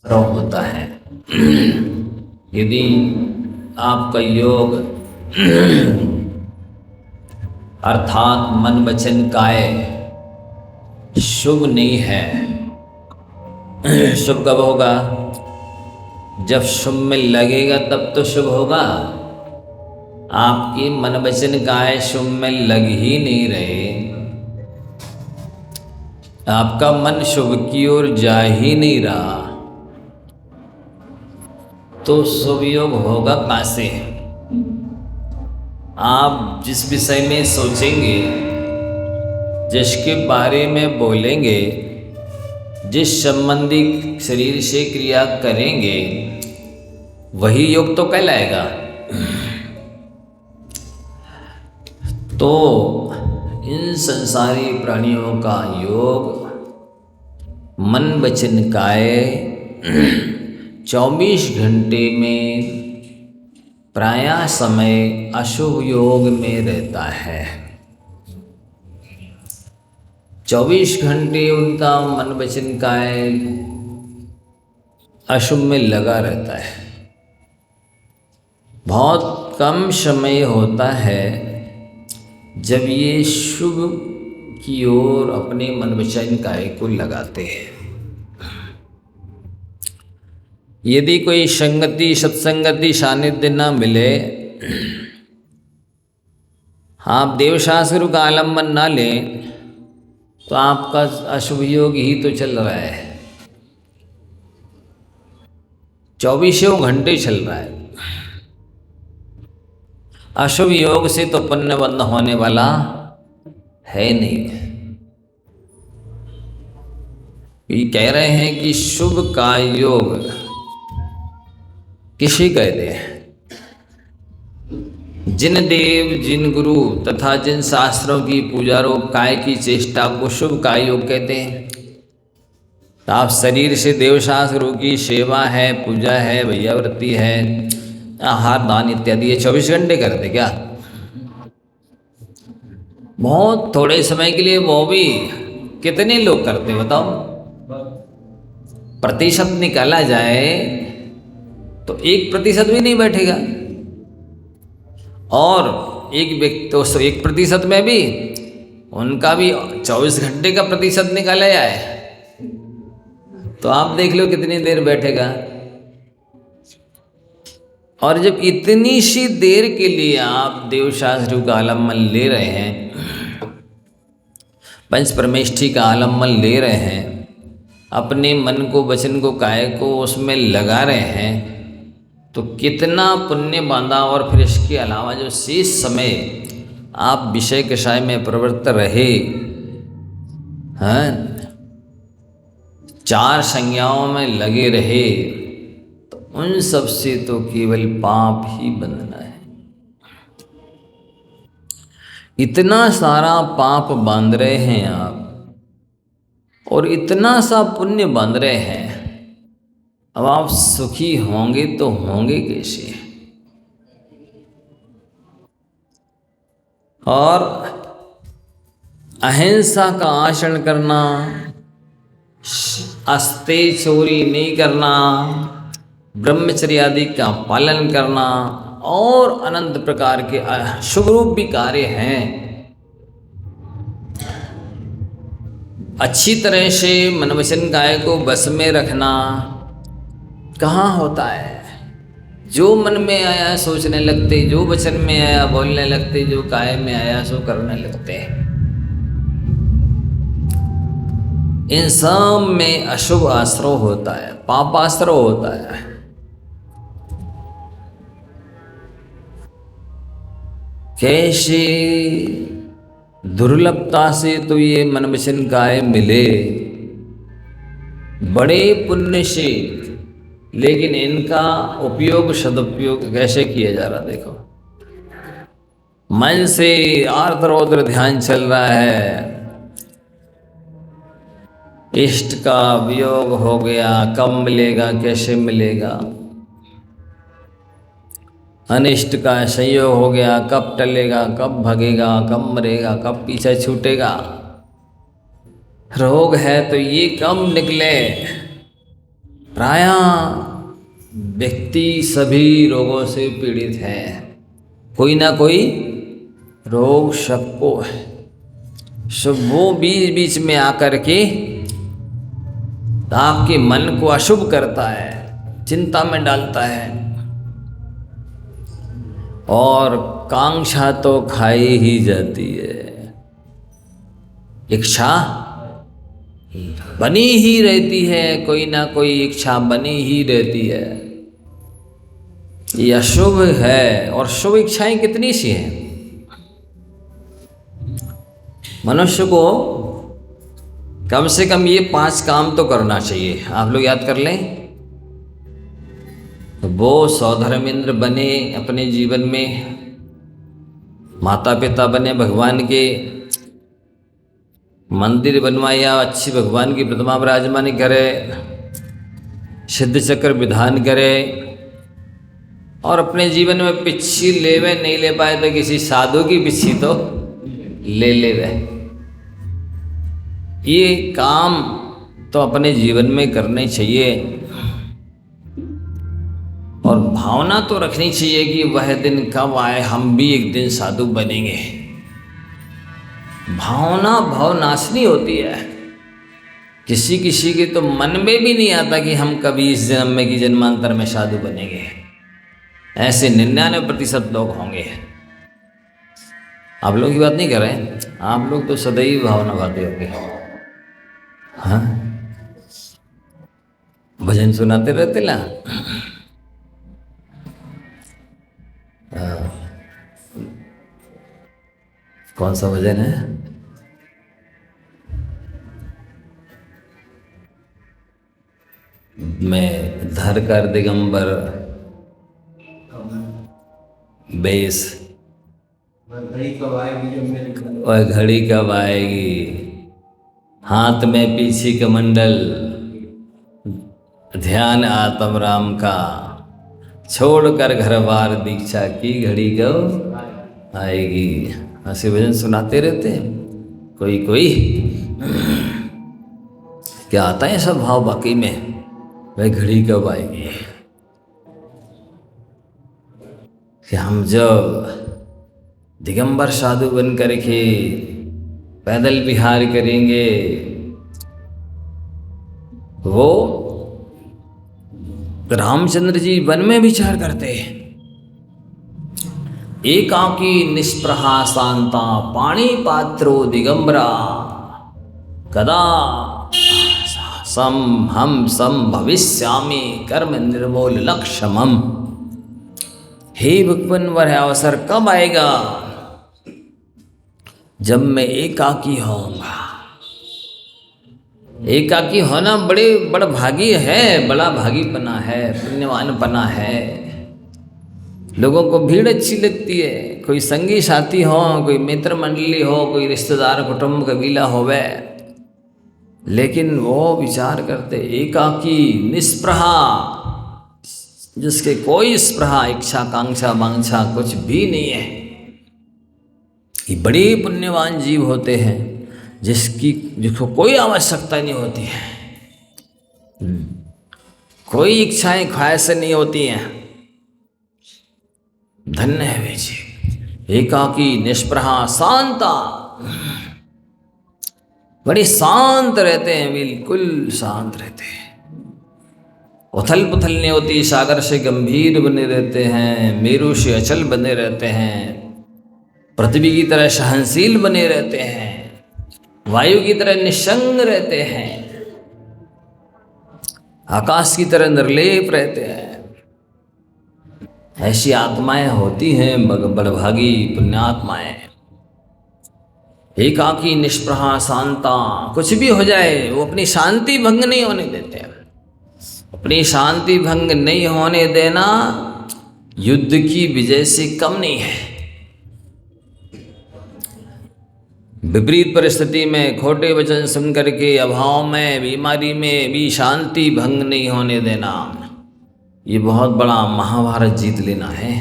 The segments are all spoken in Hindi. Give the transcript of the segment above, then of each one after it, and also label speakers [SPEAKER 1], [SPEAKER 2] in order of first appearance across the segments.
[SPEAKER 1] रोग होता है। यदि आपका योग अर्थात मन वचन काय शुभ नहीं है। शुभ कब होगा? जब शुभ में लगेगा तब तो शुभ होगा। आपकी मन वचन काय शुभ में लग ही नहीं रहे, आपका मन शुभ की ओर जा ही नहीं रहा, तो शुभ योग होगा कहाँ से? आप जिस विषय में सोचेंगे, जिसके बारे में बोलेंगे, जिस संबंधी शरीर से क्रिया करेंगे, वही योग तो कहलाएगा। तो इन संसारी प्राणियों का योग मन वचन काय 24 घंटे में प्रायः समय अशुभ योग में रहता है। 24 घंटे उनका मन वचन काय अशुभ में लगा रहता है। बहुत कम समय होता है जब ये शुभ की ओर अपने मन वचन काय को लगाते हैं। यदि कोई संगति सत्संगति सानिध्य न मिले, आप देवशास्त्र का आलम्बन न लें, तो आपका अशुभ योग ही तो चल रहा है। 24 घंटे चल रहा है। अशुभ योग से तो पुण्य बंद होने वाला है नहीं। ये कह रहे हैं कि शुभ का योग किसे कहते हैं? जिन देव जिन गुरु तथा जिन शास्त्रों की पूजा रूप काय की चेष्टा को शुभ काय योग कहते हैं। तो आप शरीर से देवशास्त्र की सेवा है, पूजा है, भैयावृत्ति है, आहार दान इत्यादि ये 24 घंटे करते क्या? बहुत थोड़े समय के लिए, वो भी कितने लोग करते बताओ? प्रतिशत निकाला जाए तो 1% भी नहीं बैठेगा। और एक व्यक्ति तो 1% में भी उनका भी 24 घंटे का प्रतिशत निकाला जाए तो आप देख लो कितनी देर बैठेगा। और जब इतनी सी देर के लिए आप देवशास्त्र का आलम्बन ले रहे हैं, पंच परमेष्ठी का आलम्बन ले रहे हैं, अपने मन को वचन को काय को उसमें लगा रहे हैं, तो कितना पुण्य बांधा। और फिर इसके अलावा जो शेष समय आप विषय कषाय में प्रवृत्त रहे हैं, 4 संज्ञाओं में लगे रहे, तो उन सब से तो केवल पाप ही बंधना है। इतना सारा पाप बांध रहे हैं आप और इतना सा पुण्य बांध रहे हैं, अब आप सुखी होंगे तो होंगे कैसे? और अहिंसा का आचरण करना, अस्ते चोरी नहीं करना, ब्रह्मचर्य आदि का पालन करना और अनंत प्रकार के शुभ रूप भी कार्य हैं। अच्छी तरह से मन वचन काय को बस में रखना कहाँ होता है? जो मन में आया सोचने लगते, जो वचन में आया बोलने लगते, जो काय में आया सो करने लगते। इन सब में अशुभ आश्रय होता है, पाप आश्रय होता है। कैसे दुर्लभता से तो ये मन वचन काय मिले, बड़े पुण्य से, लेकिन इनका उपयोग सदुपयोग कैसे किया जा रहा देखो। मन से आर्द्र रौद्र ध्यान चल रहा है, इष्ट का वियोग हो गया, कब मिलेगा, कैसे मिलेगा। अनिष्ट का संयोग हो गया, कब टलेगा, कब भगेगा, कब मरेगा, कब पीछे छूटेगा। रोग है तो ये कब निकले, प्रायः व्यक्ति सभी रोगों से पीड़ित है, कोई ना कोई रोग सबको है। सब वो बीच बीच में आकर के आपके मन को अशुभ करता है, चिंता में डालता है, और कांक्षा तो खाई ही जाती है। इच्छा बनी ही रहती है, कोई ना कोई इच्छा बनी ही रहती है। ये अशुभ है। और शुभ इच्छाएं कितनी सी हैं? मनुष्य को कम से कम ये 5 काम तो करना चाहिए। आप लोग याद कर लें तो वो सौधर्मेंद्र बने अपने जीवन में, माता पिता बने, भगवान के मंदिर बनवाया, अच्छी भगवान की प्रतिमा विराजमान करे, सिद्ध चक्र विधान करे, और अपने जीवन में पिच्छी लेवे, नहीं ले पाए तो किसी साधु की पिच्छी तो ले लेवे। ये काम तो अपने जीवन में करने चाहिए। और भावना तो रखनी चाहिए कि वह दिन कब आए, हम भी एक दिन साधु बनेंगे। भावना भावनाशनी होती है। किसी किसी के तो मन में भी नहीं आता कि हम कभी इस जन्म में कि जन्मांतर में साधु बनेंगे। ऐसे 99% लोग होंगे। आप लोगों की बात नहीं कर रहे हैं, आप लोग तो सदैव भावना भाते होंगे। हाँ, भजन सुनाते रहते ना। कौन सा भजन है? मैं धर कर दिगंबर बेस, और घड़ी कब आएगी, हाथ में पीछे कमंडल, ध्यान आत्म राम का, छोड़कर घर बार दीक्षा की, घड़ी कब आएगी। ऐसे भजन सुनाते रहते हैं। कोई कोई क्या आता है सब भाव वाकई में, वह घड़ी कब आएगी कि हम जब दिगंबर साधु बन करके पैदल विहार करेंगे। वो रामचंद्र जी वन में विचार करते हैं, एकाकी निष्प्रहा शांता पाणी पात्रो दिगंबरा, कदा हम भविष्यामि कर्म निर्मूल लक्ष्यमम। हे भगवान, वह अवसर कब आएगा जब मैं एकाकी होऊंगा। एकाकी होना बड़ा भागी है, बड़ा भागीपना है, पुण्यवानपना है। लोगों को भीड़ अच्छी लगती है, कोई संगी साथी हो, कोई मित्र मंडली हो, कोई रिश्तेदार कुटुंब कबीला होवे, लेकिन वो विचार करते एकाकी निष्प्रहा, जिसके कोई स्प्रहा, इच्छा, कांक्षा, वांछा कुछ भी नहीं है। ये बड़े पुण्यवान जीव होते हैं जिसको कोई आवश्यकता नहीं होती है, कोई इच्छाएं ख्वाहिशें नहीं होती हैं। धन्य है वे जी, एकाकी निष्प्रहा शांता, बड़े शांत रहते हैं, बिल्कुल शांत रहते हैं। उथल पुथल नहीं होती, सागर से गंभीर बने रहते हैं, मेरु से अचल बने रहते हैं, पृथ्वी की तरह सहनशील बने रहते हैं, वायु की तरह निसंग रहते हैं, आकाश की तरह निर्लेप रहते हैं। ऐसी आत्माएं होती हैं बड़भागी पुण्यात्माएं। एकाकी निष्प्रहा शांता, कुछ भी हो जाए वो अपनी शांति भंग नहीं होने देते। अपनी शांति भंग नहीं होने देना युद्ध की विजय से कम नहीं है। विपरीत परिस्थिति में, खोटे वचन सुन करके, अभाव में, बीमारी में भी शांति भंग नहीं होने देना, ये बहुत बड़ा महाभारत जीत लेना है।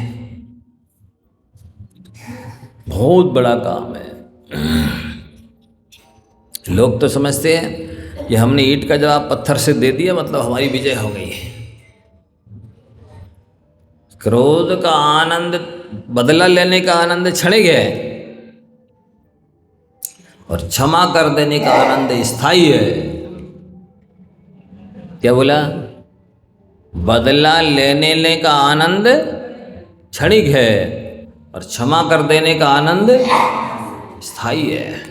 [SPEAKER 1] बहुत बड़ा काम है। लोग तो समझते हैं ये हमने ईंट का जवाब पत्थर से दे दिया, मतलब हमारी विजय हो गई है। क्रोध का आनंद, बदला लेने का आनंद क्षणिक है, और क्षमा कर देने का आनंद स्थायी है। क्या बोला? बदला लेने का आनंद क्षणिक है और क्षमा कर देने का आनंद स्थायी है।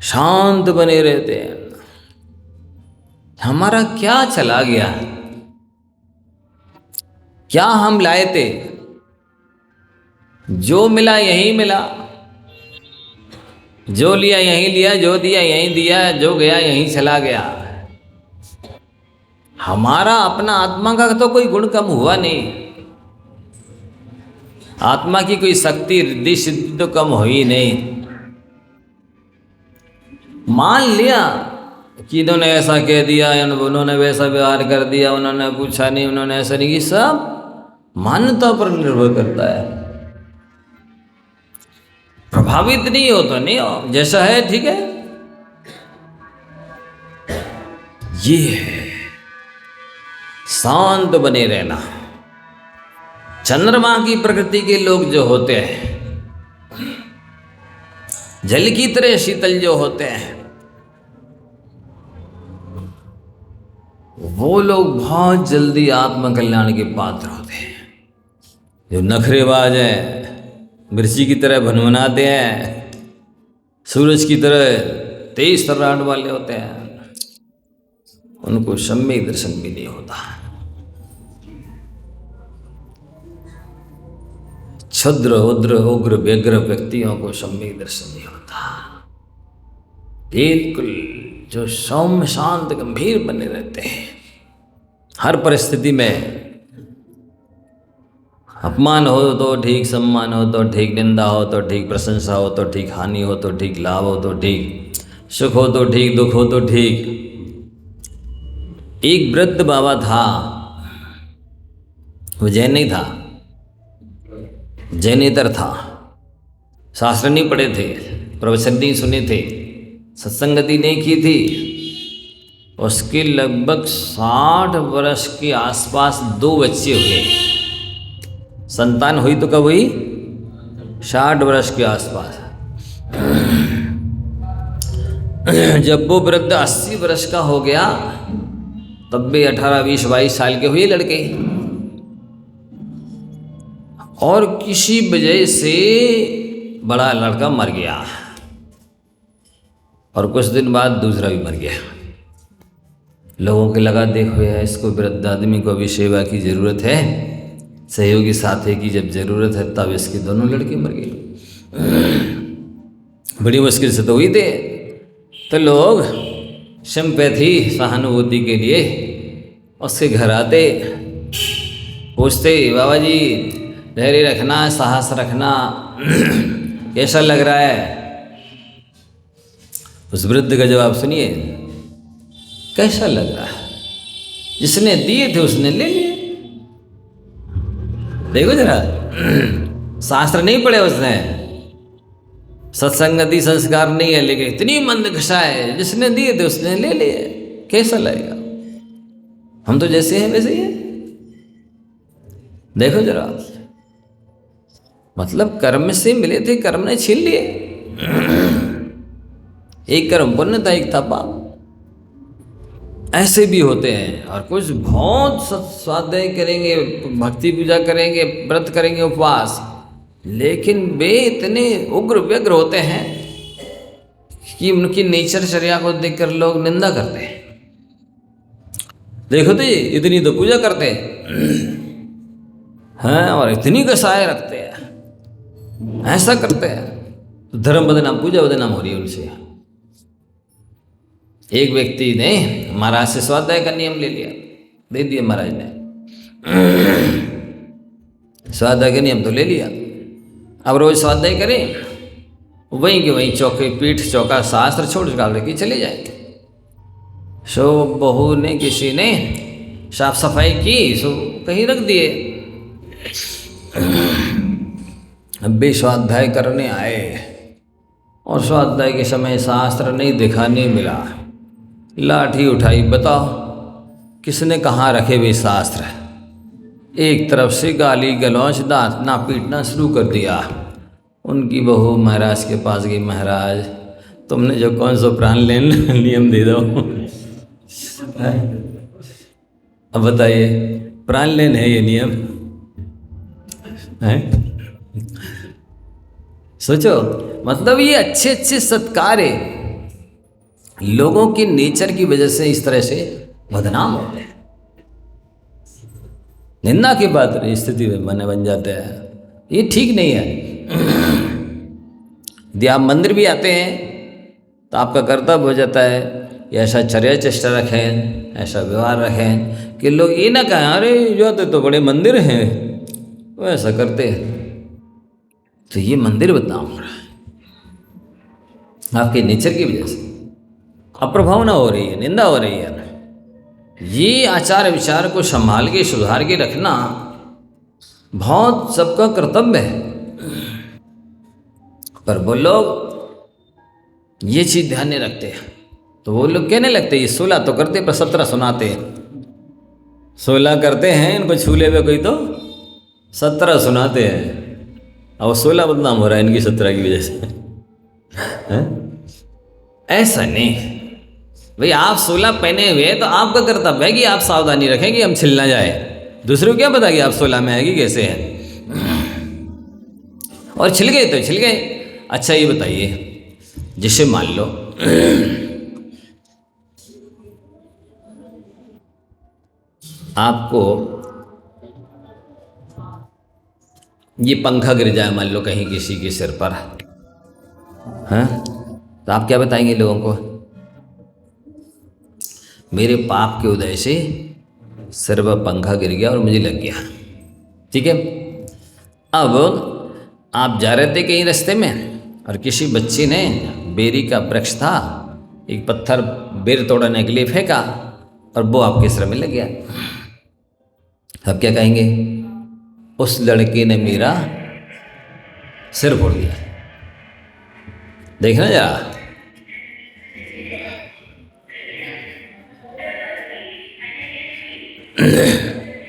[SPEAKER 1] शांत बने रहते हैं। हमारा क्या चला गया? क्या हम लाए थे? जो मिला यहीं मिला, जो लिया यहीं लिया, जो दिया यहीं दिया, जो गया यहीं चला गया। हमारा अपना आत्मा का तो कोई गुण कम हुआ नहीं। आत्मा की कोई शक्ति रिद्धि सिद्धि तो कम हुई नहीं। मान लिया कि इन्होंने ऐसा कह दिया, उन्होंने वैसा व्यवहार कर दिया, उन्होंने पूछा नहीं, उन्होंने ऐसा नहीं की, सब मान्यता पर निर्भर करता है। प्रभावित नहीं हो तो नहीं हो, जैसा है ठीक है। ये है शांत बने रहना। चंद्रमा की प्रकृति के लोग जो होते हैं, जल की तरह शीतल जो होते हैं, वो लोग बहुत जल्दी आत्मकल्याण के पात्र होते हैं। जो नखरेबाज हैं, मिर्ची की तरह भनभनाते हैं, सूरज की तरह तेज तर्राट वाले होते हैं, उनको सम्यक दर्शन भी नहीं होता। क्षुद्र उद्र उग्र व्यग्र व्यक्तियों को सम्यक दर्शन नहीं होता। बिल्कुल जो सौम्य शांत गंभीर बने रहते हैं, हर परिस्थिति में अपमान हो तो ठीक, सम्मान हो तो ठीक, निंदा हो तो ठीक, प्रशंसा हो तो ठीक, हानि हो तो ठीक, लाभ हो तो ठीक, सुख हो तो ठीक, दुख हो तो ठीक। एक वृद्ध बाबा था, वो जैन नहीं था, जैनेतर था। शास्त्र नहीं पढ़े थे, प्रवचन नहीं सुने थे, सत्संगति नहीं की थी। उसके लगभग 60 वर्ष के आसपास 2 बच्चे हुए। संतान हुई तो कब हुई? 60 वर्ष के आसपास। जब वो वृद्ध 80 वर्ष का हो गया, तब भी 18, 20, 22 साल के हुए लड़के। और किसी वजह से बड़ा लड़का मर गया, और कुछ दिन बाद दूसरा भी मर गया। लोगों के लगा, देखो यार, इसको वृद्ध आदमी को अभी सेवा की ज़रूरत है, सहयोगी साथी की जब ज़रूरत है, तब इसके दोनों लड़के मर गए। बड़ी मुश्किल से तो हुई थे। तो लोग सिंपैथी, सहानुभूति के लिए उसके घर आते, पूछते, बाबा जी धैर्य रखना, साहस रखना, कैसा लग रहा है? उस वृद्ध का जवाब सुनिए, कैसा लग रहा है? जिसने दिए थे उसने ले लिए। देखो जरा, शास्त्र नहीं पढ़े उसने, सत्संगति संस्कार नहीं है, लेकिन इतनी मंदगशा है, जिसने दिए थे उसने ले लिए। कैसा लगेगा? हम तो जैसे हैं वैसे ही हैं। देखो जरा, मतलब कर्म से मिले थे, कर्म ने छीन लिए। एक कर्म पुण्य था, एक था पाप। ऐसे भी होते हैं। और कुछ बहुत स्वाध्याय करेंगे, भक्ति पूजा करेंगे, व्रत करेंगे, उपवास, लेकिन वे इतने उग्र व्यग्र होते हैं कि उनकी नेचरचर्या को देखकर लोग निंदा करते हैं। देखो तो ये इतनी तो पूजा करते हैं और इतनी कसाय रखते हैं, ऐसा करते हैं, तो धर्म बदनाम, पूजा बदनाम हो रही है उनसे। एक व्यक्ति ने महाराज से स्वाध्याय का नियम ले लिया, दे दिया महाराज ने। स्वाध्याय का नियम तो ले लिया, अब रोज स्वाध्याय करें, वहीं के वहीं चौके, पीठ, चौका, शास्त्र छोड़ डाल के चले जाएंगे। सो बहू ने, किसी ने साफ सफाई की, सो कहीं रख दिए। अब भी स्वाध्याय करने आए और स्वाध्याय के समय शास्त्र नहीं दिखा, नहीं मिला। लाठी उठाई, बताओ किसने कहाँ रखे हुए शास्त्र। एक तरफ से गाली गलौज दांतना पीटना शुरू कर दिया। उनकी बहू महाराज के पास गई, महाराज तुमने जो कौन सा प्राण लेन नियम दे दो। अब बताइए, प्राण लेन है ये नियम है? सोचो, मतलब ये अच्छे अच्छे सत्कार है लोगों की नेचर की वजह से इस तरह से बदनाम होते हैं। निंदा की बात स्थिति में बन जाते हैं। ये ठीक नहीं है। यदि आप मंदिर भी आते हैं तो आपका कर्तव्य हो जाता है ऐसा चर्या चेष्टा रखें, ऐसा व्यवहार रखें कि लोग ये ना कहें अरे जाते तो बड़े मंदिर हैं, वो ऐसा करते हैं। तो ये मंदिर बदनाम हो रहा है आपके नेचर की वजह से। अप्रभावना हो रही है, निंदा हो रही है। ये आचार विचार को संभाल के सुधार के रखना बहुत सबका कर्तव्य है। पर वो लोग ये चीज ध्यान नहीं रखते, तो वो लोग कहने लगते ये 16 तो करते पर 17 सुनाते हैं। 16 करते हैं, इनको छूले हुए कोई तो 17 सुनाते हैं। और 16 बदनाम हो रहा है इनकी 17 की वजह से। ऐसा नहीं भाई, आप 16 पहने हुए तो आपका कर्तव्य है कि आप सावधानी रखें कि हम छिल ना जाए। दूसरे को क्या पता कि आप 16 में आएगी कैसे हैं। और छिल गए तो छिल गए। अच्छा ये बताइए, जिसे मान लो आपको ये पंखा गिर जाए मान लो कहीं किसी के सिर पर, हैं? तो आप क्या बताएंगे लोगों को? मेरे पाप के उदय से सिर पर पंखा गिर गया और मुझे लग गया। ठीक है, अब आप जा रहे थे कहीं रास्ते में और किसी बच्चे ने बेरी का वृक्ष था, एक पत्थर बेर तोड़ने के लिए फेंका और वो आपके सिर में लग गया। अब क्या कहेंगे? उस लड़के ने मेरा सिर फोड़ दिया। देखना जरा,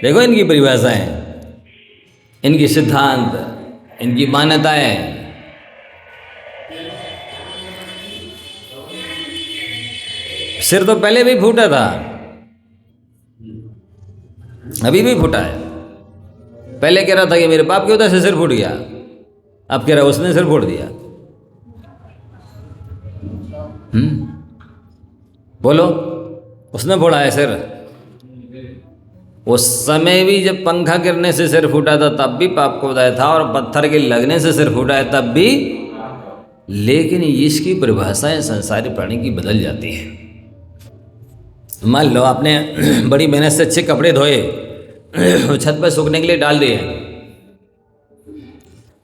[SPEAKER 1] देखो इनकी परिभाषाएं, इनकी सिद्धांत, इनकी मान्यताएं। सिर तो पहले भी फूटा था, अभी भी फूटा है। पहले कह रहा था कि मेरे पाप की वजह से सिर फूट गया, अब कह रहा उसने सिर फोड़ दिया। बोलो, उसने फोड़ा है सिर। उस समय भी जब पंखा गिरने से सिर फूटा था तब भी पाप को उदय था, और पत्थर के लगने से सिर फूटा है तब भी। लेकिन इसकी परिभाषाएं संसारी प्राणी की बदल जाती है। मान लो आपने बड़ी मेहनत से अच्छे कपड़े धोए, छत पर सूखने के लिए डाल दिए,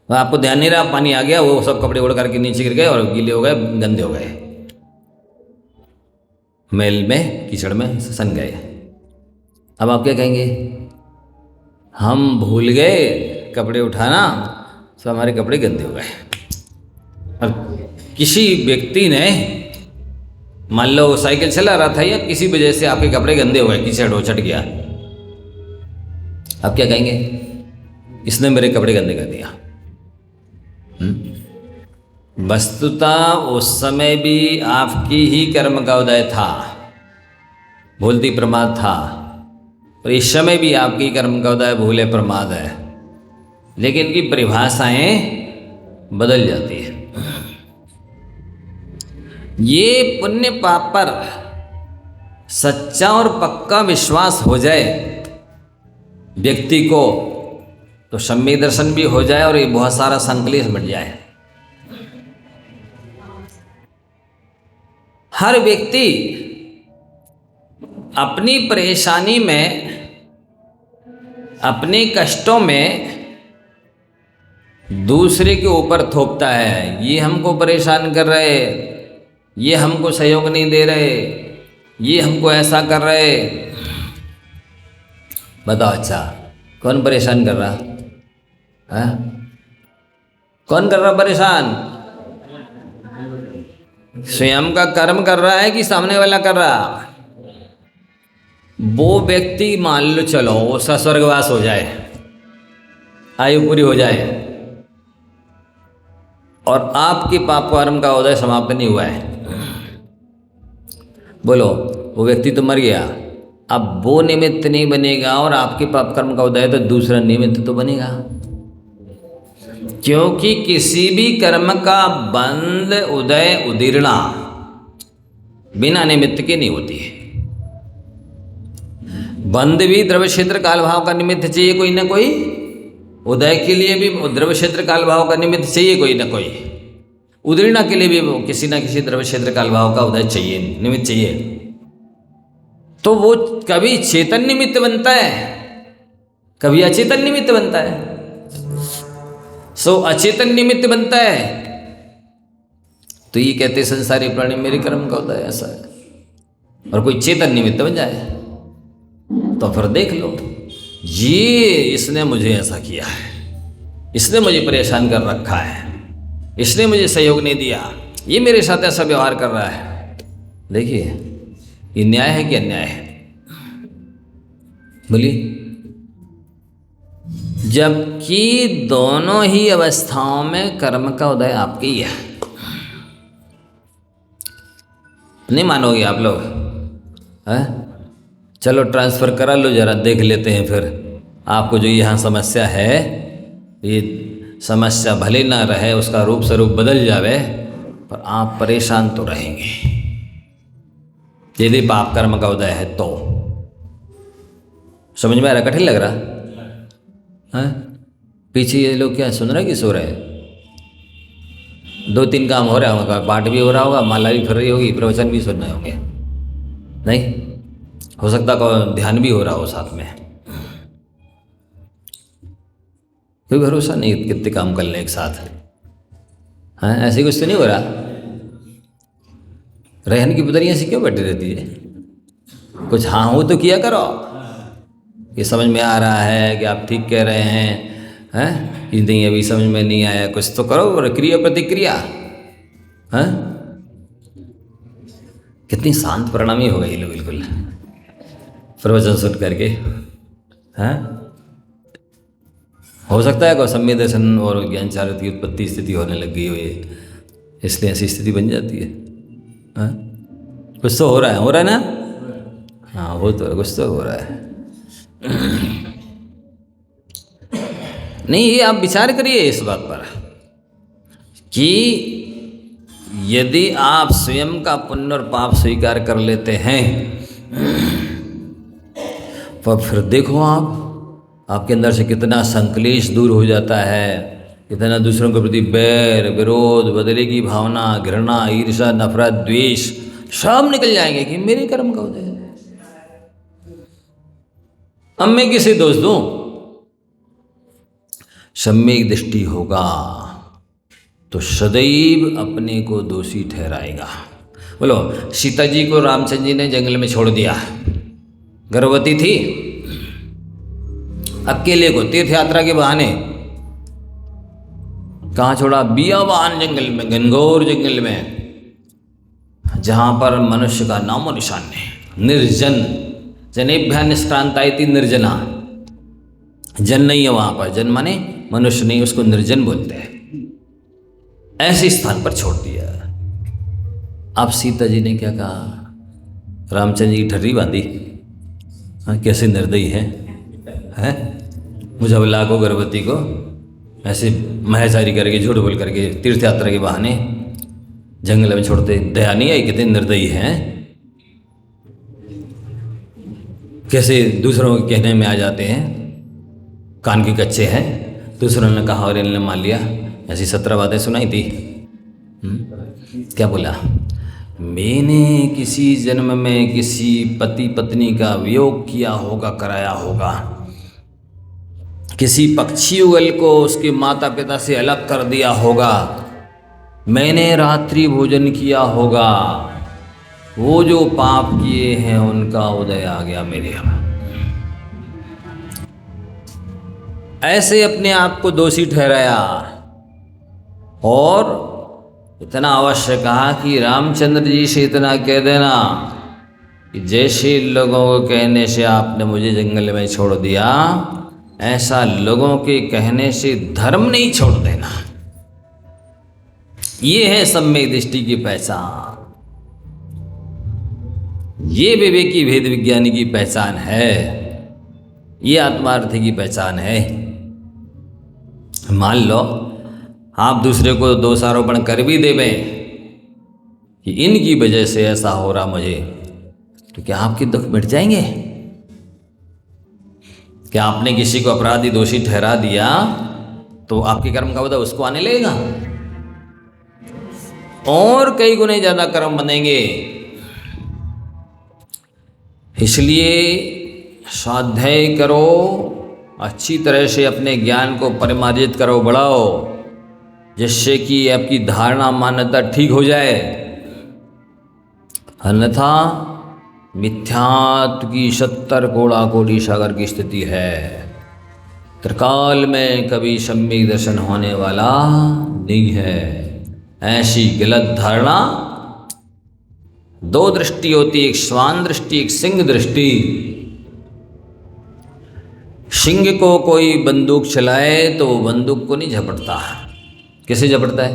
[SPEAKER 1] आपको ध्यान नहीं रहा, पानी आ गया, वो सब कपड़े उड़ करके नीचे गिर गए और गीले हो गए, गंदे हो गए, मैल में कीचड़ में सन गए। अब आप क्या कहेंगे? हम भूल गए कपड़े उठाना, तो हमारे कपड़े गंदे हो गए। अब किसी व्यक्ति ने मान लो साइकिल चला रहा था या किसी वजह से आपके कपड़े गंदे हो गए, कीचड़ उछट गया, अब क्या कहेंगे? इसने मेरे कपड़े गंदे कर दिया। वस्तुतः उस समय भी आपकी ही कर्म का उदय था, भूलती प्रमाद था, और इस समय भी आपकी कर्म का उदय भूले प्रमाद है। लेकिन इनकी परिभाषाएं बदल जाती है। ये पुण्य पाप पर सच्चा और पक्का विश्वास हो जाए व्यक्ति को, तो सम्यक दर्शन भी हो जाए और ये बहुत सारा संकलेश मिट जाए। हर व्यक्ति अपनी परेशानी में, अपने कष्टों में दूसरे के ऊपर थोपता है। ये हमको परेशान कर रहे, ये हमको सहयोग नहीं दे रहे, ये हमको ऐसा कर रहे। बताओ, अच्छा कौन परेशान कर रहा है? कौन कर रहा परेशान? स्वयं का कर्म कर रहा है कि सामने वाला कर रहा? वो व्यक्ति मान लो चलो उसका स्वर्गवास हो जाए, आयु पूरी हो जाए, और आपके पाप कर्म का उदय समाप्त नहीं हुआ है। बोलो, वो व्यक्ति तो मर गया, अब वो निमित्त नहीं बनेगा और आपके पाप कर्म का उदय तो दूसरा निमित्त तो बनेगा। क्योंकि किसी भी कर्म का बंध उदय उदीर्णा बिना निमित्त के नहीं होती है। बंध भी द्रव्य क्षेत्र काल भाव का निमित्त चाहिए कोई ना कोई, उदय के लिए भी द्रव्य क्षेत्र काल भाव का निमित्त चाहिए कोई ना कोई, उदीर्णा के लिए भी किसी ना किसी द्रव्य क्षेत्र काल भाव का उदय चाहिए, निमित्त चाहिए। तो वो कभी चेतन निमित्त बनता है, कभी अचेतन निमित्त बनता है। अचेतन निमित्त बनता है तो ये कहते संसारी प्राणी मेरे कर्म का उदय ऐसा है। और कोई चेतन निमित्त बन जाए तो फिर देख लो, ये इसने मुझे ऐसा किया है, इसने मुझे परेशान कर रखा है, इसने मुझे सहयोग नहीं दिया, ये मेरे साथ ऐसा व्यवहार कर रहा है। देखिए ये न्याय है कि अन्याय है? बोलिए। जबकि दोनों ही अवस्थाओं में कर्म का उदय आपके ही है। नहीं मानोगे आप लोग? हैं? चलो ट्रांसफ़र करा लो जरा, देख लेते हैं फिर आपको जो यहाँ समस्या है, ये समस्या भले ना रहे, उसका रूप स्वरूप बदल जावे, पर आप परेशान तो रहेंगे यदि पाप कर्म का उदय है तो। समझ में आ रहा? कठिन लग रहा है? पीछे ये लोग क्या सुन रहे कि सो रहे? 2-3 काम हो रहा होगा, पाठ भी हो रहा होगा, माला भी फिर रही होगी, प्रवचन भी सुन रहे होंगे, नहीं हो सकता को ध्यान भी हो रहा हो साथ में। कोई भरोसा नहीं कितने काम कर ले एक साथ। हाँ, ऐसे कुछ तो नहीं हो रहा? रहन की पुतरियाँ ऐसी क्यों बैठी रहती है? कुछ हाँ हो तो किया करो। ये समझ में आ रहा है कि आप ठीक कह रहे हैं, कि नहीं अभी समझ में नहीं आया, कुछ तो करो, और क्रिया प्रतिक्रिया। हैं? कितनी शांत परिणामी हो गई बिल्कुल प्रवचन सुन करके। हैं? हो सकता है कोई सम्य दर्शन और ज्ञान चारित्र की उत्पत्ति स्थिति होने लग गई हो, ये इसलिए ऐसी स्थिति बन जाती है। हैं? कुछ तो हो रहा है ना? हाँ, वो तो कुछ तो हो रहा है। नहीं, ये आप विचार करिए इस बात पर कि यदि आप स्वयं का पुण्य और पाप स्वीकार कर लेते हैं तो फिर देखो आपके अंदर से कितना संक्लेश दूर हो जाता है, कितना दूसरों के प्रति बैर, विरोध, बदले की भावना, घृणा, ईर्ष्या, नफरत, द्वेष सब निकल जाएंगे कि मेरे कर्म का उदय है। अब मैं किसे दोष दूं? सम्यक दृष्टि होगा तो सदैव अपने को दोषी ठहराएगा। बोलो, सीता जी को रामचंद्र जी ने जंगल में छोड़ दिया, गर्भवती थी, अकेले को तीर्थ यात्रा के बहाने कहाँ छोड़ा? बियाबान जंगल में, घनघोर जंगल में, जहां पर मनुष्य का नामो निशान नहीं, निर्जन, जनेभ्या निष्क्रांता इति निर्जना, जन नहीं है वहां पर, जन माने मनुष्य नहीं, उसको निर्जन बोलते हैं। ऐसे स्थान पर छोड़ दिया। अब सीता जी ने क्या कहा? रामचंद्र जी की ठर्री बांधी। हाँ, कैसे निर्दयी है? मुझवला को, गर्भवती को ऐसे महचारी करके, झूठ बोल करके, तीर्थ यात्रा के बहाने जंगल में छोड़ते, दया नहीं आई? कितने निर्दयी हैं, कैसे दूसरों के कहने में आ जाते हैं, कान के कच्चे हैं, दूसरों ने कहा और इन्होंने मान लिया। ऐसी 17 बातें सुनाई थी। क्या बोला? मैंने किसी जन्म में किसी पति पत्नी का वियोग किया होगा, कराया होगा, किसी पक्षी युगल को उसके माता पिता से अलग कर दिया होगा, मैंने रात्रि भोजन किया होगा, वो जो पाप किए हैं उनका उदय आ गया मेरे यहाँ। ऐसे अपने आप को दोषी ठहराया और इतना अवश्य कहा कि रामचंद्र जी से इतना कह देना कि जैसे लोगों को कहने से आपने मुझे जंगल में छोड़ दिया, ऐसा लोगों के कहने से धर्म नहीं छोड़ देना। ये है सम्यक दृष्टि की पहचान, ये विवेकी भेद विज्ञानी की पहचान है, ये आत्मार्थी की पहचान है। मान लो आप दूसरे को दोषारोपण कर भी देवें कि इनकी वजह से ऐसा हो रहा मुझे, तो क्या आपके दुख मिट जाएंगे? क्या आपने किसी को अपराधी दोषी ठहरा दिया तो आपके कर्म का बदला उसको आने लगेगा? और कई गुने ज्यादा कर्म बनेंगे। इसलिए स्वाध्याय करो, अच्छी तरह से अपने ज्ञान को परिमार्जित करो, बढ़ाओ, जिससे कि आपकी धारणा मान्यता ठीक हो जाए। अन्यथा मिथ्यात्व की 70 कोड़ा कोटि सागर की स्थिति है। त्रिकाल में कभी सम्यक दर्शन होने वाला नहीं है। ऐसी गलत धारणा, दो दृष्टि होती है, एक श्वान दृष्टि, एक सिंह दृष्टि। सिंह को कोई बंदूक चलाए तो वो बंदूक को नहीं झपटता, किसे झपटता है?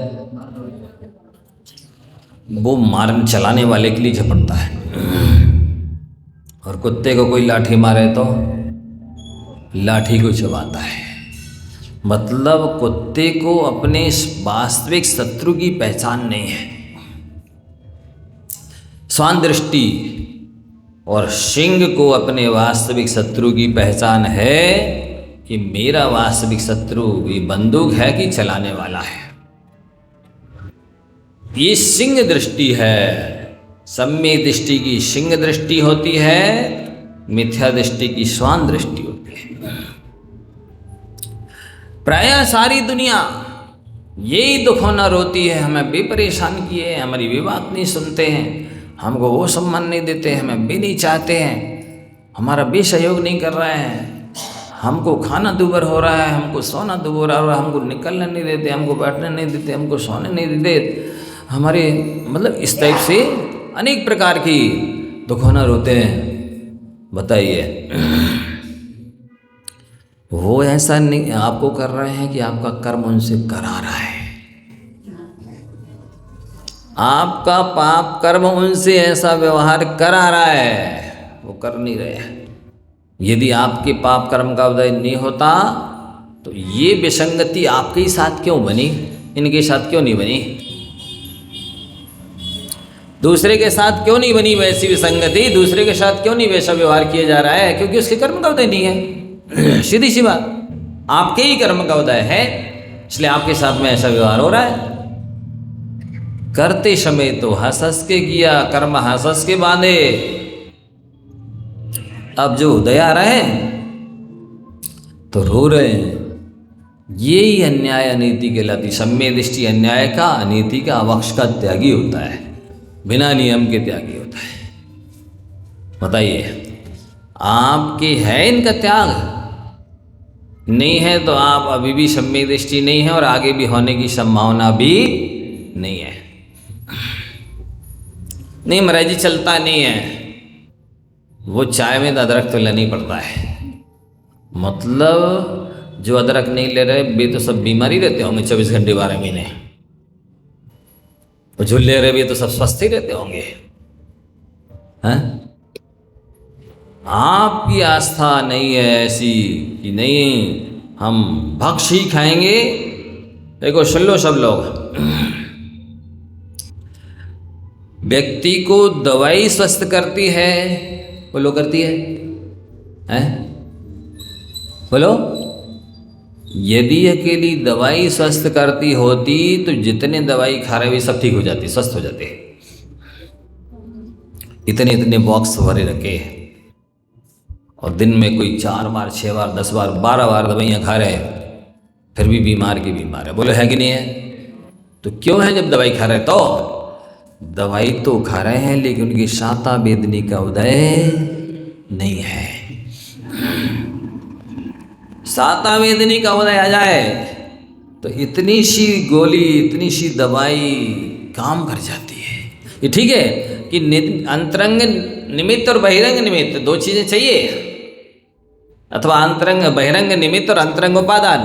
[SPEAKER 1] वो मारने चलाने वाले के लिए झपटता है। और कुत्ते को कोई लाठी मारे तो लाठी को चबाता है। मतलब कुत्ते को अपने वास्तविक शत्रु की पहचान नहीं है। श्वान दृष्टि और सिंह को अपने वास्तविक शत्रु की पहचान है कि मेरा वास्तविक शत्रु ये बंदूक है कि चलाने वाला है। ये सिंह दृष्टि है। सम्यक दृष्टि की सिंह दृष्टि होती है, मिथ्या दृष्टि की श्वान दृष्टि होती है। प्रायः सारी दुनिया यही दुख होना रोती है, हमें भी परेशान किए, हमारी भी बात नहीं सुनते हैं, हमको वो सम्मान नहीं देते, हमें भी नहीं चाहते हैं, हमारा भी सहयोग नहीं कर रहे हैं, हमको खाना दुबर हो रहा है, हमको सोना दुबर हो रहा है, हमको निकलने नहीं देते, हमको बैठने नहीं देते, हमको सोने नहीं देते, हमारे मतलब इस टाइप से अनेक प्रकार की दुख होना रोते हैं। बताइए, वो ऐसा नहीं आपको कर रहे हैं कि आपका कर्म उनसे करा रहा है। आपका पाप कर्म उनसे ऐसा व्यवहार करा रहा है, वो कर नहीं रहे हैं। यदि आपके पाप कर्म का उदय नहीं होता तो ये विसंगति आपके ही साथ क्यों बनी, इनके साथ क्यों नहीं बनी, दूसरे के साथ क्यों नहीं बनी वैसी विसंगति, दूसरे के साथ क्यों नहीं वैसा व्यवहार किया जा रहा है? क्योंकि उसके कर्म का उदय नहीं है। सीधी सी बात, आपके ही कर्म का उदय है, इसलिए आपके साथ में ऐसा व्यवहार हो रहा है। करते समय तो हंस हंस के किया, कर्म हंस हंस के बांधे, अब जो उदय आ रहे हैं तो रो रहे हैं। यही अन्याय अनीति कहलाती। सम्यक दृष्टि अन्याय का, अनीति का, अवक्ष का त्यागी होता है, बिना नियम के त्यागी होता है। बताइए, आपके है इनका त्याग नहीं है तो आप अभी भी सम्यक दृष्टि नहीं है और आगे भी होने की संभावना भी नहीं है। नहीं महाराज जी चलता नहीं है, वो चाय में तो अदरक तो लेना ही पड़ता है। मतलब जो अदरक नहीं ले रहे वे तो सब बीमारी रहते होंगे 24 घंटे 12 महीने, और जो ले रहे वे तो सब स्वस्थ ही रहते होंगे। हैं? आपकी आस्था नहीं है ऐसी कि नहीं हम भक्ष ही खाएंगे। देखो सुन लो सब लोग, व्यक्ति को दवाई स्वस्थ करती है, बोलो करती है, हैं? बोलो, यदि अकेली दवाई स्वस्थ करती होती तो जितने दवाई खा रहे वे सब ठीक हो जाते, स्वस्थ हो जाते। इतने इतने बॉक्स भरे रखे और दिन में कोई 4 बार 6 बार 10 बार 12 बार दवाइयाँ खा रहे हैं, फिर भी बीमार की बीमार है। बोलो है कि नहीं है? तो क्यों है जब दवाई खा रहे? तो दवाई तो खा रहे हैं लेकिन उनकी शाता वेदनी का उदय नहीं है। शाता वेदनी का उदय आ जाए तो इतनी सी गोली, इतनी सी दवाई काम कर जाती है। ये ठीक है कि अंतरंग निमित्त और बहिरंग निमित्त दो चीज़ें चाहिए, अथवा अंतरंग बहिरंग निमित्त और अंतरंग उपादान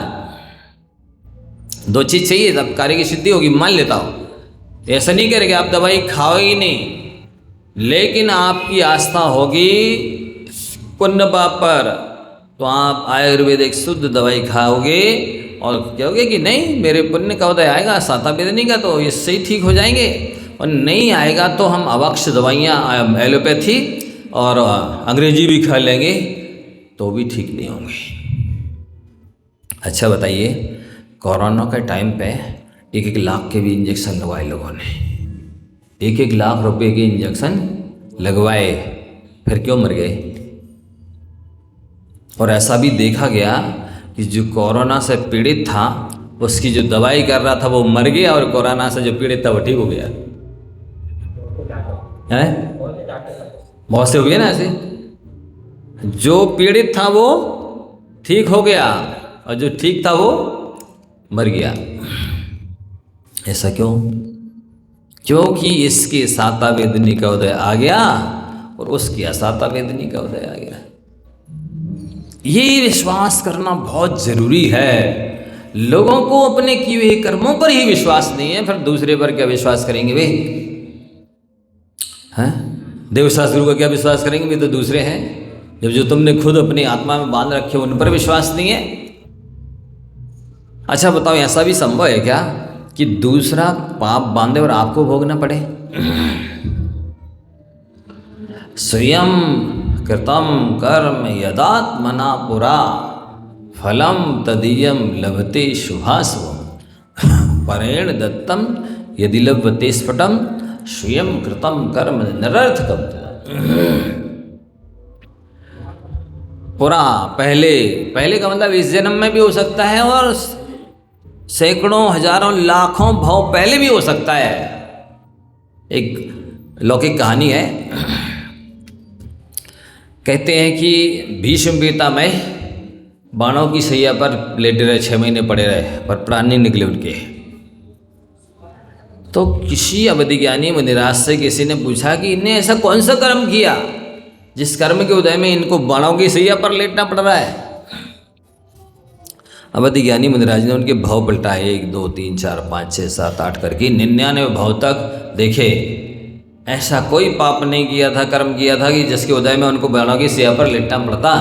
[SPEAKER 1] दो चीज़ चाहिए तब कार्य की सिद्धि होगी। मान लेता हूँ, ऐसा नहीं करेंगे आप दवाई खाओ ही नहीं, लेकिन आपकी आस्था होगी पुण्य पाप पर, तो आप आयुर्वेदिक शुद्ध दवाई खाओगे और कहोगे कि नहीं मेरे पुण्य का उदय आएगा, साता वेदनी का, तो इससे ही ठीक हो जाएंगे। और नहीं आएगा तो हम अवक्ष दवाइयाँ एलोपैथी और अंग्रेजी भी खा लेंगे तो भी ठीक नहीं होंगे। अच्छा बताइए, कोरोना के टाइम पे 1-1 लाख के भी इंजेक्शन लगवाए लोगों ने, 1-1 लाख रुपए के इंजेक्शन लगवाए, फिर क्यों मर गए? और ऐसा भी देखा गया कि जो कोरोना से पीड़ित था उसकी जो दवाई कर रहा था वो मर गया, और कोरोना से जो पीड़ित था वो ठीक हो गया है। बहुत से हो गए ना ऐसे, जो पीड़ित था वो ठीक हो गया और जो ठीक था वो मर गया। ऐसा क्यों? क्योंकि इसके साता वेदनी का उदय आ गया और उसकी असाता वेदनी का उदय आ गया। ये विश्वास करना बहुत जरूरी है। लोगों को अपने किए हुए कर्मों पर ही विश्वास नहीं है, फिर दूसरे पर क्या विश्वास करेंगे वे? हैं? देवशास्त्रों का क्या विश्वास करेंगे? वे तो दूसरे हैं। जब जो तुमने खुद अपनी आत्मा में बांध रखे उन पर विश्वास नहीं है। अच्छा बताओ, ऐसा भी संभव है क्या कि दूसरा पाप बांधे और आपको भोगना पड़े? स्वयं कृतम कर्म यदात्मना पुरा फलम तदीयम लभते शुभाशुभम परेण दत्तम यदि लभते स्फुटम स्वयं कृतम कर्म निरर्थकम। पुरा पहले का मतलब इस जन्म में भी हो सकता है और सैकड़ों हजारों लाखों भाव पहले भी हो सकता है। एक लौकिक कहानी है, कहते हैं कि भीष्म पितामह बाणों की सैया पर लेटे रहे, 6 महीने पड़े रहे, पर प्राण नहीं निकले उनके। तो किसी अवधि ज्ञानी मुनिराज से किसी ने पूछा कि इन्हें ऐसा कौन सा कर्म किया जिस कर्म के उदय में इनको बाणों की सैया पर लेटना पड़ रहा है। अवधि ज्ञानी मुनिराज ने उनके भाव पलटाए, 1 2 3 4 5 6 7 8 करके 99 भाव तक देखे। ऐसा कोई पाप नहीं किया था, कर्म किया था कि जिसके उदय में उनको बाणों की सैया पर लेटना पड़ता।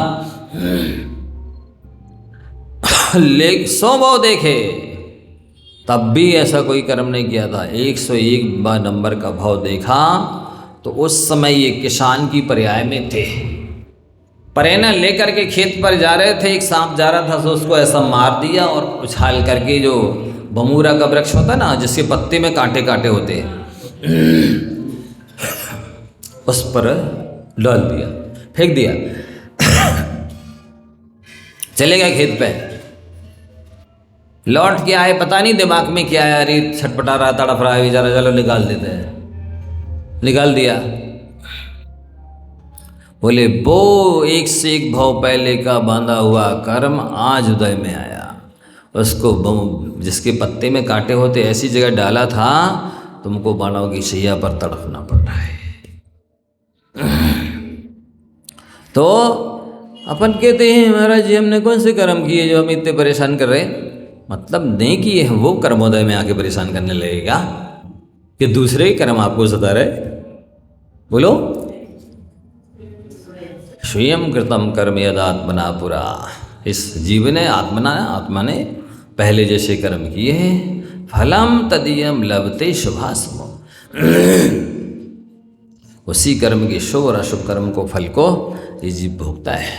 [SPEAKER 1] लेकिन 100 भाव देखे तब भी ऐसा कोई कर्म नहीं किया था। 101 नंबर का भाव देखा तो उस समय ये किसान की पर्याय में थे, परेना लेकर के खेत पर जा रहे थे। एक सांप जा रहा था तो उसको ऐसा मार दिया और उछाल करके, जो बमूरा का वृक्ष होता ना जिसके पत्ते में कांटे कांटे होते हैं, उस पर डाल दिया, फेंक दिया। चले गए खेत पे, लौट के आए, पता नहीं दिमाग में क्या है, अरे छटपटा रहा, तड़प रहा है बेचारा, चलो निकाल देते हैं। निकाल दिया। बोले वो 1 से 1 भाव पहले का बांधा हुआ कर्म आज उदय में आया, उसको जिसके पत्ते में कांटे होते ऐसी जगह डाला था, तुमको बाणों की सैया पर तड़पना पड़ रहा है। तो अपन कहते हैं महाराज जी हमने कौन से कर्म किए जो हम इतने परेशान कर रहे? मतलब नहीं किए हैं, वो कर्मोदय में आके परेशान करने लगेगा कि दूसरे कर्म आपको सता रहे। बोलो, स्वयं कृतम कर्म यदात्मना पुरा। इस जीव ने आत्मा ने पहले जैसे कर्म किए हैं, फलम तदीयम लभते शुभाशुभम। उसी कर्म के शुभ और अशुभ कर्म को, फल को ये जीव भोगता है।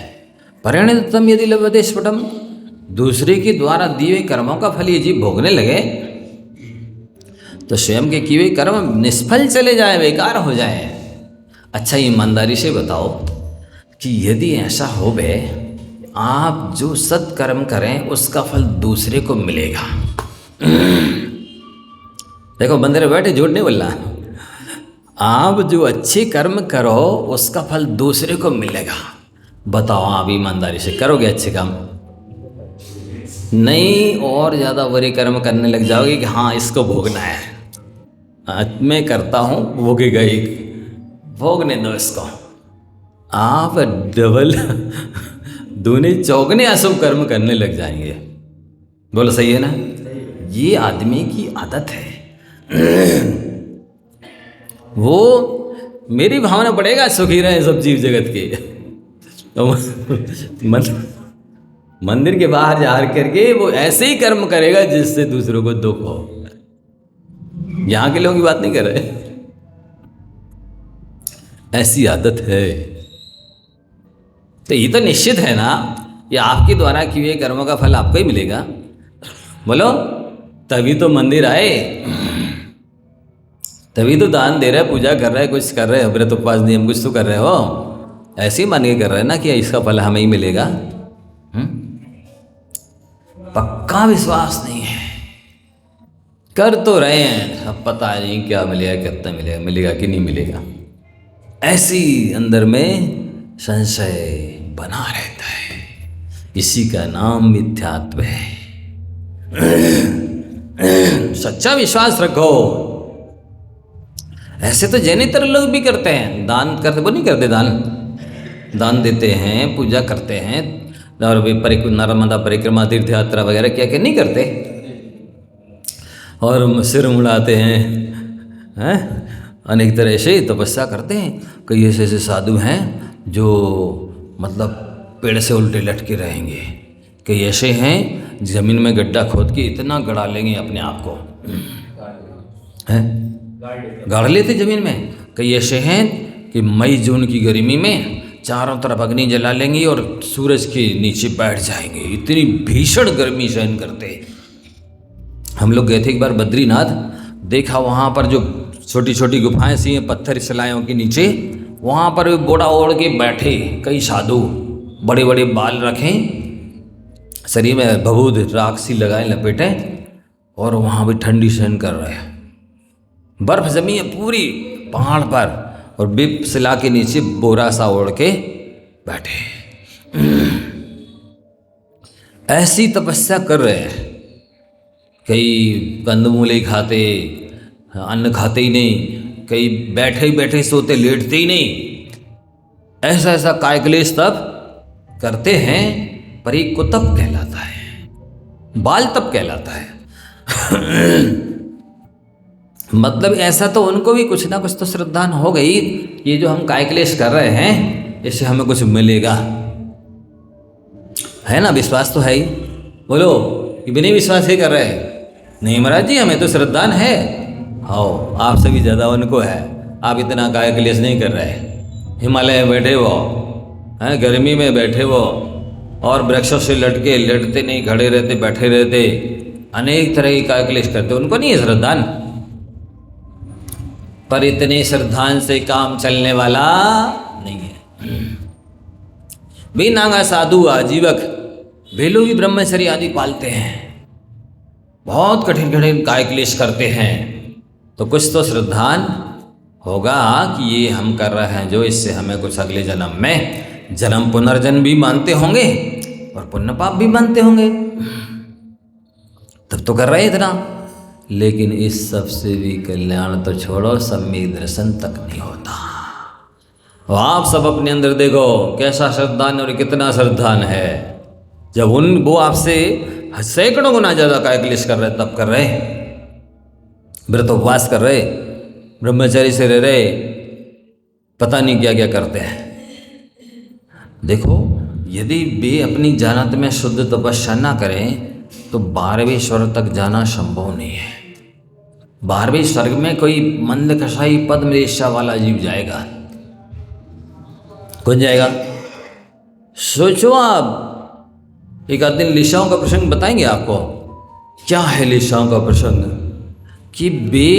[SPEAKER 1] परिणतम यदि लभते स्फुटम, दूसरे के द्वारा दिए हुए कर्मों का फल ये जीव भोगने लगे तो स्वयं के किए हुए कर्म निष्फल चले जाए, बेकार हो जाए। अच्छा ईमानदारी से बताओ कि यदि ऐसा हो बे, आप जो सत्कर्म करें उसका फल दूसरे को मिलेगा। देखो बंदरे बैठे, झूठ नहीं बोलना। आप जो अच्छे कर्म करो उसका फल दूसरे को मिलेगा। बताओ आप ईमानदारी से करोगे अच्छे काम? नहीं, और ज़्यादा बुरे कर्म करने लग जाओगे कि हाँ इसको भोगना है। मैं करता हूँ, भोगेगा एक, भोगने दो इसको। आप डबल दूनी चौगने अशुभ कर्म करने लग जाएंगे। बोलो सही है ना? ये आदमी की आदत है। वो मेरी भावना पड़ेगा सुखी रहे सब जीव जगत के। तो मंदिर के बाहर जा करके वो ऐसे ही कर्म करेगा जिससे दूसरों को दुख हो। यहाँ के लोगों की बात नहीं कर रहे, ऐसी आदत है। तो ये तो निश्चित है ना कि आपके द्वारा किए हुए कर्मों का फल आपको ही मिलेगा। बोलो, तभी तो मंदिर आए, तभी तो दान दे रहे, पूजा कर रहे, कुछ कर रहे, व्रत उपवास नियम कुछ तो कर रहे हो। ऐसे ही मान के कर रहे हैं ना कि इसका फल हमें ही मिलेगा। पक्का विश्वास नहीं है, कर तो रहे हैं, अब पता नहीं क्या मिलेगा, कितना मिलेगा, मिलेगा कि नहीं मिलेगा, ऐसी अंदर में संशय बना रहता है। इसी का नाम मिथ्यात्व है। सच्चा विश्वास रखो। ऐसे तो जैनेतर लोग भी करते हैं, दान करते, वो नहीं करते, दान देते हैं, पूजा करते हैं, और नर्मदा परिक्रमा, तीर्थ यात्रा वगैरह क्या क्या नहीं करते, और सिर मुड़ाते हैं, अनेक तरह से तपस्या करते हैं। कई ऐसे ऐसे साधु हैं जो मतलब पेड़ से उल्टे लटके रहेंगे, कई ऐसे हैं जमीन में गड्ढा खोद के इतना गड़ा लेंगे अपने आप को, हैं गाड़ लेते जमीन में। कई ऐसे हैं कि मई जून की गर्मी में चारों तरफ अग्नि जला लेंगे और सूरज के नीचे बैठ जाएंगे, इतनी भीषण गर्मी सहन करते। हम लोग गए थे एक बार बद्रीनाथ, देखा वहाँ पर जो छोटी छोटी गुफाएं सी हैं पत्थर शिलाओं के नीचे, वहाँ पर भी बोड़ा ओढ़ के बैठे कई साधु, बड़े बड़े बाल रखें, शरीर में भभूत राख सी लगाए लपेटे, और वहाँ भी ठंडी सहन कर रहे हैं। बर्फ जमी है पूरी पहाड़ पर, और बिप शिला के नीचे बोरा सा ओढ़ के बैठे, ऐसी तपस्या कर रहे हैं। कई कंदमूल ही खाते, अन्न खाते ही नहीं, कई बैठे ही बैठे सोते, लेटते ही नहीं, ऐसा ऐसा कायक्लेश तप करते हैं। पर एक को तप कहलाता है, बाल तप कहलाता है। मतलब ऐसा तो उनको भी कुछ ना कुछ तो श्रद्धा हो गई, ये जो हम कायक्लेश कर रहे हैं इससे हमें कुछ मिलेगा, है ना? विश्वास तो है ही। बोलो कि बिना विश्वास ही कर रहे हैं? नहीं महाराज जी, हमें तो श्रद्धा है। आओ, आपसे भी ज़्यादा उनको है। आप इतना कायक्लेश नहीं कर रहे, हिमालय में बैठे वो हैं, गर्मी में बैठे वो, और वृक्षों से लटके, लेटते नहीं, खड़े रहते, बैठे रहते, अनेक तरह की कायक्लेश करते, उनको नहीं है श्रद्धा। पर इतने श्रद्धान से काम चलने वाला नहीं है। वे नागा साधु आजीवक, वे लोग भी ब्रह्मचर्य आदि पालते हैं, बहुत कठिन कठिन कायक्लेश करते हैं, तो कुछ तो श्रद्धान होगा कि ये हम कर रहे हैं जो, इससे हमें कुछ अगले जन्म में जन्म पुनर्जन्म भी मानते होंगे और पुण्य पाप भी मानते होंगे, तब तो कर रहे इतना। लेकिन इस सब से भी कल्याण तो छोड़ो, सम्यक दर्शन तक नहीं होता। और आप सब अपने अंदर देखो कैसा श्रद्धान और कितना श्रद्धान है। जब वो आपसे सैकड़ों गुना ज़्यादा कायक्लेश कर रहे, तब कर रहे, व्रत उपवास कर रहे, ब्रह्मचर्य से रह रहे, पता नहीं क्या क्या करते हैं। देखो, यदि वे अपनी जानत में शुद्ध तपस्या ना करें तो 12वें स्वर्ग तक जाना संभव नहीं है। 12वें स्वर्ग में कोई मंद कसाई पद्म रेशा वाला जीव जाएगा, कौन जाएगा? सोचो आप, एक आध दिन लिशाओं का प्रसंग बताएंगे आपको। क्या है लिशाओं का प्रसंग? कि वे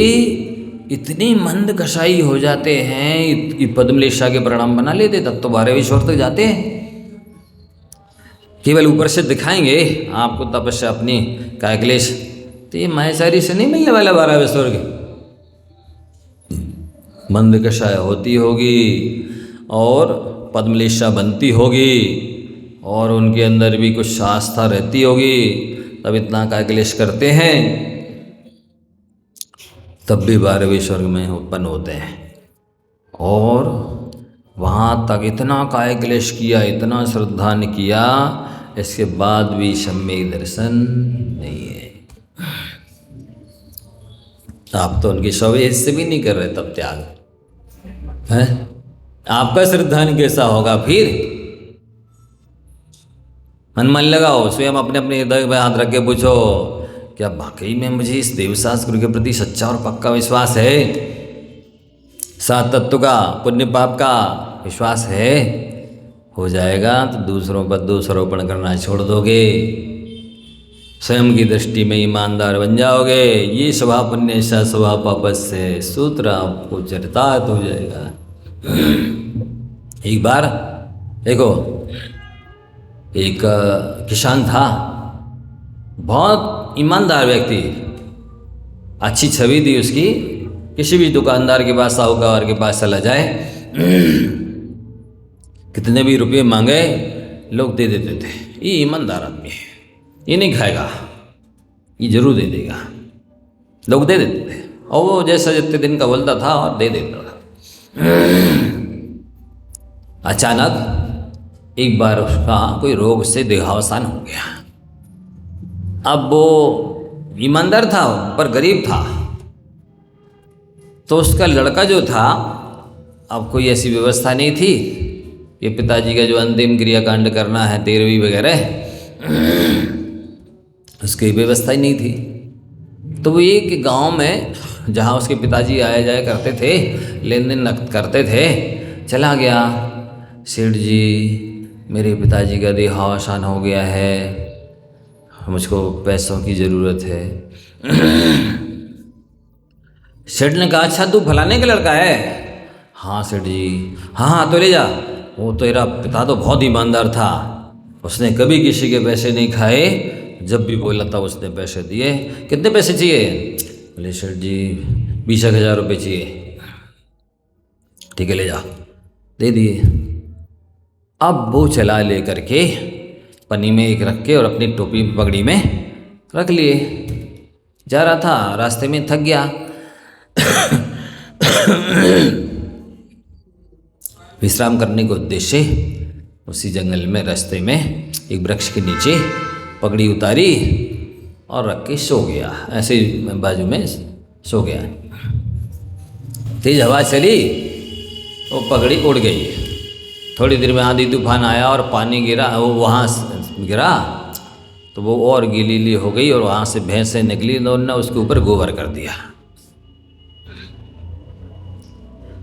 [SPEAKER 1] इतनी मंद कसाई हो जाते हैं कि पद्म रेशा के परिणाम बना लेते, तब तो 12वें स्वर्ग तक जाते हैं। केवल ऊपर से दिखाएंगे आपको तपस्या अपनी कायक्लेश, तो ये मायाचारी से नहीं मिलने वाला 12वें स्वर्ग। मंद कषाय होती होगी और पद्मलेशा बनती होगी और उनके अंदर भी कुछ आस्था रहती होगी, तब इतना कायक्लेश करते हैं। तब भी 12वें स्वर्ग में उत्पन्न होते हैं। और वहाँ तक इतना काय क्लेश किया, इतना श्रद्धान किया, इसके बाद भी सम्यक दर्शन नहीं है। आप तो उनकी 100वें हिस्से भी नहीं कर रहे, तब त्याग है। आपका श्रद्धान कैसा होगा फिर? मन लगाओ, स्वयं अपने अपने हृदय में हाथ रख के पूछो, क्या वाकई में मुझे इस देवशास्त्र गुरु के प्रति सच्चा और पक्का विश्वास है? 7 तत्व का, पुण्य पाप का विश्वास है? हो जाएगा तो दूसरों पर दोषारोपण करना छोड़ दोगे, स्वयं की दृष्टि में ईमानदार बन जाओगे। ये स्वभाव पुण्य सा स्वभाव पापस्य सूत्र आपको चरितार्थ हो जाएगा। एक बार देखो, एक किसान था, बहुत ईमानदार व्यक्ति, अच्छी छवि थी उसकी। किसी भी दुकानदार के पास, साहूकार के पास चला जाए, कितने भी रुपये मांगे लोग दे देते थे। ये ईमानदार आदमी है, ये नहीं खाएगा, ये जरूर दे देगा, लोग दे देते थे। और वो जैसा जितने दिन का बोलता था और दे देता था। अचानक एक बार उसका कोई रोग से देहावसान हो गया। अब वो ईमानदार था पर गरीब था, तो उसका लड़का जो था, अब कोई ऐसी व्यवस्था नहीं थी कि पिताजी का जो अंतिम क्रियाकांड करना है, 13वीं वगैरह, उसकी व्यवस्था ही नहीं थी। तो वो एक गांव में, जहाँ उसके पिताजी आया जाया करते थे, लेन देन करते थे, चला गया। सेठ जी, मेरे पिताजी का देहावसान हो गया है, मुझको पैसों की ज़रूरत है। सेठ ने कहा, अच्छा तू फलाने का लड़का है? हाँ सेठ जी। हाँ तो ले जा, वो तेरा पिता तो बहुत ईमानदार था, उसने कभी किसी के पैसे नहीं खाए, जब भी बोला था उसने पैसे दिए। कितने पैसे चाहिए? बोले सेठ जी 20,000 रुपये चाहिए। ठीक है ले जा, दे दिए। अब वो चला ले करके पन्नी में एक रख के और अपनी टोपी पगड़ी में रख लिए। जा रहा था, रास्ते में थक गया, विश्राम करने के उद्देश्य उसी जंगल में रास्ते में एक वृक्ष के नीचे पगड़ी उतारी और रख के सो गया। ऐसे बाजू में सो गया। तेज हवा चली, वो पगड़ी उड़ गई। थोड़ी देर में आंधी तूफान आया और पानी गिरा, वो वहाँ गिरा तो वो और गीली हो गई, और वहाँ से भैंसें निकली, तो उन्होंने उसके ऊपर गोबर कर दिया।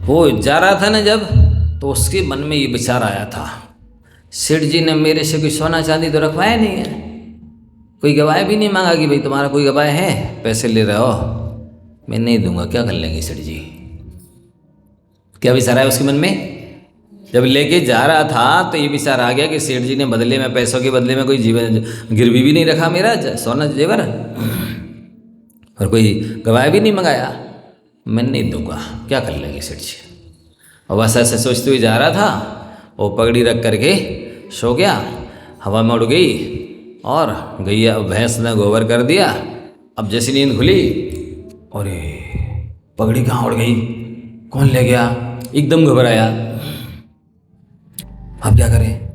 [SPEAKER 1] वो जा रहा था ना जब, तो उसके मन में ये विचार आया था, सेठ जी ने मेरे से कोई सोना चांदी तो रखवाया नहीं है, कोई गवाह भी नहीं मांगा कि भाई तुम्हारा कोई गवाह है, पैसे ले रहे हो, मैं नहीं दूंगा, क्या कर लेंगे सेठ जी? क्या विचार आया उसके मन में? जब लेके जा रहा था तो ये विचार आ गया कि सेठ जी ने बदले में, पैसों के बदले में कोई जीवन गिरवी भी नहीं रखा मेरा सोना जेवर, और कोई गवाह भी नहीं मंगाया, मैं नहीं दूंगा, क्या कर लेंगे सेठ जी? और बस ऐसे सोचते हुए जा रहा था, वो पगड़ी रख करके सो गया, हवा में उड़ गई और गैया भैंस ने गोबर कर दिया। अब जैसी नींद खुली, अरे पगड़ी कहाँ उड़ गई, कौन ले गया? एकदम घबराया। अब क्या करें?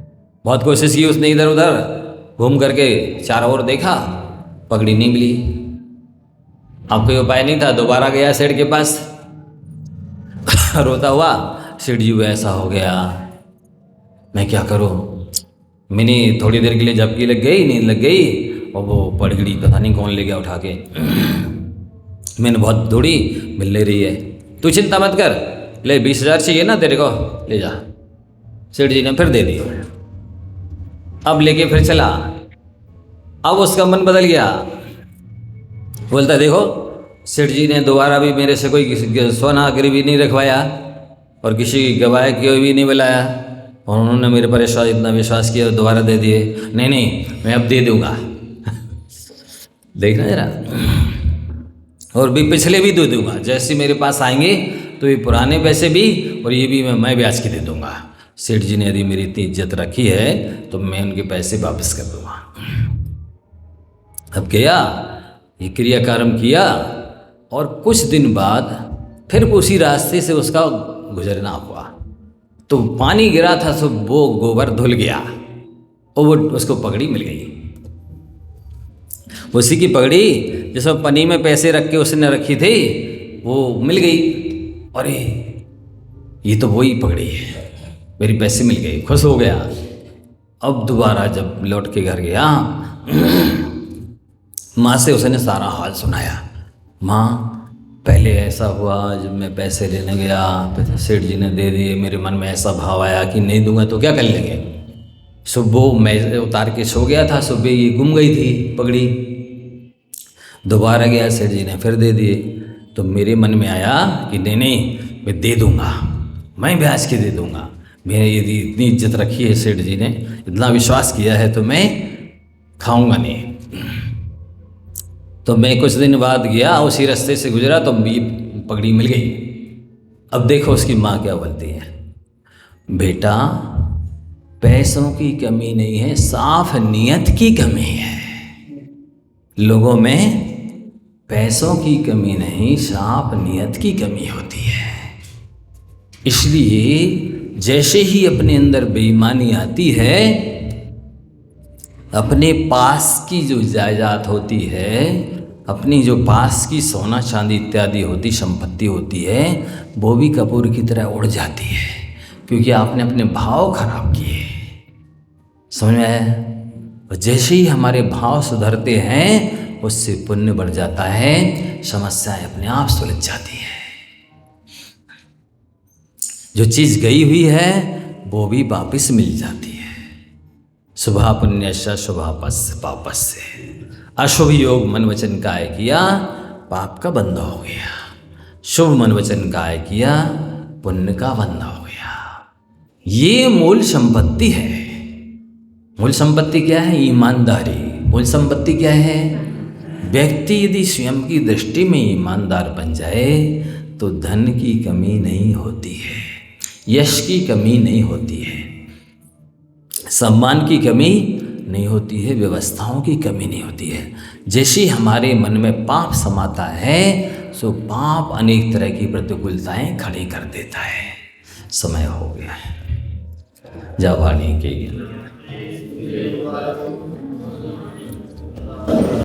[SPEAKER 1] बहुत कोशिश की उसने, इधर उधर घूम करके चारों ओर देखा, पगड़ी नहीं मिली। अब कोई उपाय नहीं था, दोबारा गया सेठ के पास रोता हुआ, सेठ जी ऐसा हो गया, मैं क्या करूं? मैंने थोड़ी देर के लिए झपकी लग गई, नींद लग गई, और वो पगड़ी पता नहीं कौन ले गया उठा के। मैंने बहुत दौड़ी, मिल ले रही है, तू चिंता मत कर, ले 20,000 चाहिए ना तेरे को, ले जा। सेठ जी ने फिर दे दिया। अब लेके फिर चला। अब उसका मन बदल गया, बोलता देखो सेठ जी ने दोबारा भी मेरे से कोई सोना गिरवी नहीं रखवाया और किसी गवाह की भी नहीं बुलाया, और उन्होंने मेरे पर इतना विश्वास किया, दोबारा दे दिए। नहीं मैं अब दे दूंगा देखना जरा, और भी पिछले भी दे दूंगा, जैसे मेरे पास आएंगे तो ये पुराने पैसे भी और ये भी मैं ब्याज के दे दूंगा। सेठ जी ने यदि मेरी इतनी इज्जत रखी है तो मैं उनके पैसे वापस कर दूंगा। अब गया, ये क्रियाक्रम किया, और कुछ दिन बाद फिर उसी रास्ते से उसका गुजरना हुआ, तो पानी गिरा था, तो वो गोबर धुल गया और वो उसको पगड़ी मिल गई। उसी की पगड़ी जिसमें पन्नी में पैसे रख के उसने रखी थी वो मिल गई। अरे ये तो वही पगड़ी है, मेरी पैसे मिल गई, खुश हो गया। अब दोबारा जब लौट के घर गया, माँ से उसने सारा हाल सुनाया। माँ, पहले ऐसा हुआ, जब मैं पैसे लेने गया तो सेठ जी ने दे दिए, मेरे मन में ऐसा भाव आया कि नहीं दूंगा तो क्या कर लेंगे। सुबह मैं उतार के सो गया था, सुबह ये गुम गई थी पगड़ी। दोबारा गया, सेठ जी ने फिर दे दिए, तो मेरे मन में आया कि नहीं नहीं मैं दे दूंगा, मैं ब्याज के दे दूंगा। मैंने यदि इतनी इज्जत रखी है, सेठ जी ने इतना विश्वास किया है, तो मैं खाऊंगा नहीं। तो मैं कुछ दिन बाद गया, उसी रास्ते से गुजरा, तो ये पगड़ी मिल गई। अब देखो उसकी माँ क्या बोलती है, बेटा पैसों की कमी नहीं है, साफ नियत की कमी है। लोगों में पैसों की कमी नहीं, साफ नियत की कमी होती है। इसलिए जैसे ही अपने अंदर बेईमानी आती है, अपने पास की जो जायदाद होती है, अपनी जो पास की सोना चांदी इत्यादि होती संपत्ति होती है, वो भी कपूर की तरह उड़ जाती है, क्योंकि आपने अपने भाव खराब किए। समझ में आया? और जैसे ही हमारे भाव सुधरते हैं, उससे पुण्य बढ़ जाता है, समस्याएं अपने आप सुलझ जाती है। जो चीज़ गई हुई है वो भी वापस मिल जाती है। शुभा पुण्यश्च शुभापस्य पापस्य। अशुभ योग मन वचन काय किया, पाप का बंधा हो गया। शुभ मन वचन काय किया, पुण्य का बंधा हो गया। ये मूल संपत्ति है। मूल संपत्ति क्या है? ईमानदारी। मूल संपत्ति क्या है? व्यक्ति यदि स्वयं की दृष्टि में ईमानदार बन जाए तो धन की कमी नहीं होती है, यश की कमी नहीं होती है, सम्मान की कमी नहीं होती है, व्यवस्थाओं की कमी नहीं होती है। जैसे हमारे मन में पाप समाता है, सो पाप अनेक तरह की प्रतिकूलताएं खड़ी कर देता है। समय हो गया है। जय वाणी की